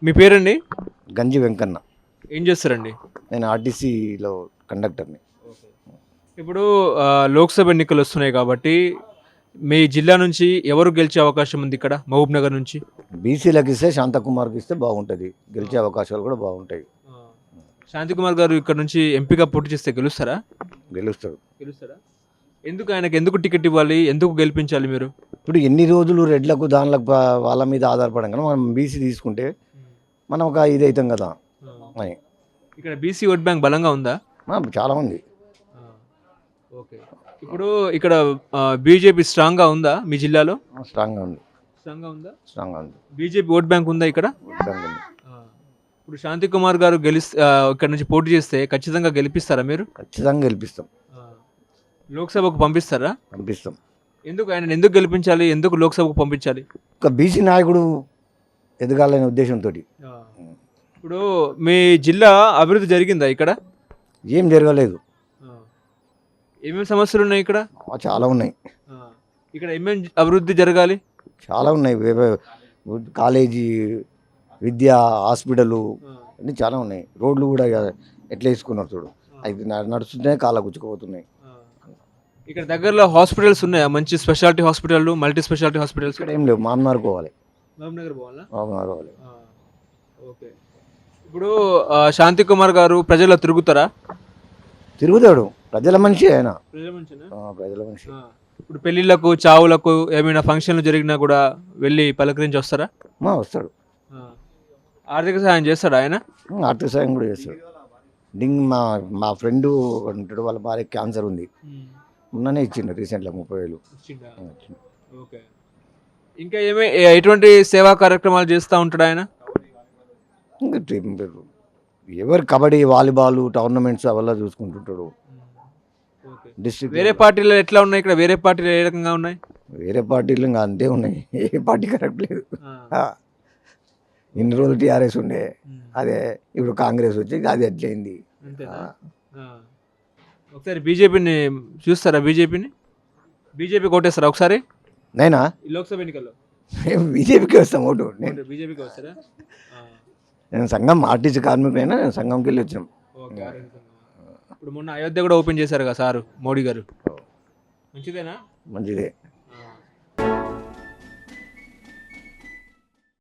మీ పేరండి? గంజి వెంకన్న. ఏం చేస్తారండి? నేను ఆర్టీసీలో కండక్టర్ని. ఇప్పుడు లోక్సభ ఎన్నికలు వస్తున్నాయి కాబట్టి మీ జిల్లా నుంచి ఎవరు గెలిచే అవకాశం ఉంది ఇక్కడ మహబూబ్ నగర్ నుంచి? బీసీలకు ఇస్తే శాంతకుమార్కి ఇస్తే బాగుంటుంది, గెలిచే అవకాశాలు కూడా బాగుంటాయి. శాంతికుమార్ గారు ఇక్కడ నుంచి ఎంపీగా పోటీ చేస్తే గెలుస్తారా? గెలుస్తాడు. గెలుస్తారా? ఎందుకు ఆయనకు ఎందుకు టికెట్ ఇవ్వాలి? ఎందుకు గెలిపించాలి మీరు? ఇప్పుడు ఎన్ని రోజులు రెడ్లకు దానిలకు వాళ్ళ మీద ఆధారపడం కదా, మనం బీసీ తీసుకుంటే మనం ఒక ఇది అవుతాం కదా అని. ఇక్కడ బీసీ ఓట్ బ్యాంక్ బలంగా ఉందా? చాలా ఉంది. ఓకే. ఇప్పుడు ఇక్కడ బీజేపీ స్ట్రాంగ్గా ఉందా మీ జిల్లాలో? స్ట్రాంగ్గా ఉంది. స్ట్రాంగ్గా ఉంది. బీజేపీ ఓట్ బ్యాంక్ ఉందా ఇక్కడ? స్ట్రాంగ్ ఉంది. ఇప్పుడు శాంతికుమార్ గారు ఇక్కడ నుంచి పోటీ చేస్తే ఖచ్చితంగా గెలిపిస్తారా మీరు? ఖచ్చితంగా గెలిపిస్తాం. లోక్సభకు పంపిస్తారా? పంపిస్తాం. ఎందుకు ఆయన ఎందుకు గెలిపించాలి? ఎందుకు లోక్సభకు పంపించాలి? ఒక బీసీ నాయకుడు ఎదగాలనే ఉద్దేశంతో. ఇప్పుడు మీ జిల్లా అభివృద్ధి జరిగిందా ఇక్కడ? ఏం జరగలేదు. ఏమేమి సమస్యలు ఉన్నాయి ఇక్కడ? చాలా ఉన్నాయి. ఇక్కడ ఏమేమి అభివృద్ధి జరగాలి? చాలా ఉన్నాయి. కాలేజీ, విద్య, హాస్పిటల్ అన్నీ చాలా ఉన్నాయి. రోడ్లు కూడా ఎట్లా వేసుకున్నారు చూడు, అది నడుస్తుంటే కాళ్ళ గుచ్చుకుపోతున్నాయి. ఇక్కడ దగ్గరలో హాస్పిటల్స్ ఉన్నాయా? మంచి speciality hospital, multi speciality hospitals ఇక్కడ ఏం లేవు. మామనార్ పోవాలి. మామనగర్ పోవాలా? ఓకే. ఇప్పుడు శాంతికుమార్ గారు ప్రజల్లో తిరుగుతారా? తిరుగుతాడు. ప్రజల మనిషి ఆయన. ప్రజల మనిషి. ఇప్పుడు పెళ్ళిళ్ళకు, చావులకు, ఏమైనా ఫంక్షన్లు జరిగినా కూడా వెళ్ళి పలకరించి వస్తారా? వస్తాడు. ఆర్థిక సహాయం చేస్తాడు ఆయన? ఆర్థిక సహాయం కూడా చేస్తాడు. మా ఫ్రెండ్ ఉంటాడు, వాళ్ళ భార్య క్యాన్సర్ ఉంది, మొన్ననే ఇచ్చిండు రీసెంట్గా 30,000. ఓకే. ఇంకా ఎటువంటి సేవా కార్యక్రమాలు చేస్తూ ఉంటాడు ఆయన? ఎవరు కబడ్డీ, వాలీబాల్ టోర్నమెంట్స్ అవల్ల చూసుకుంటుంటాడు. డిస్ట్రిక్ట్ వేరే పార్టీలు ఎట్లా ఉన్నాయి ఇక్కడ? వేరే పార్టీలు ఏ రకంగా ఉన్నాయి? వేరే పార్టీలు ఇంకా అంతే ఉన్నాయి. ఏ పార్టీ కరెక్ట్ లేదు. ఇన్ని రోజులు టీఆర్ఎస్ ఉండే, అదే ఇప్పుడు కాంగ్రెస్ వచ్చి అది అట్లయింది. ఒకసారి బీజేపీని చూస్తారా? బీజేపీ కొట్టేస్తారా ఒకసారి? నేనా? లోక్సభ ఎన్నికల్లో బీజేపీకి వస్తాం ఓటు. బీజేపీకి వస్తారా? నేను సంఘం ఆర్టీసీ కార్మికులైనా నేను సంఘంకి వెళ్ళి వచ్చినాం. ఇప్పుడు మొన్న అయోధ్య కూడా ఓపెన్ చేశారు కదా సారు మోడీ గారు, మంచిదేనా? మంచిదే.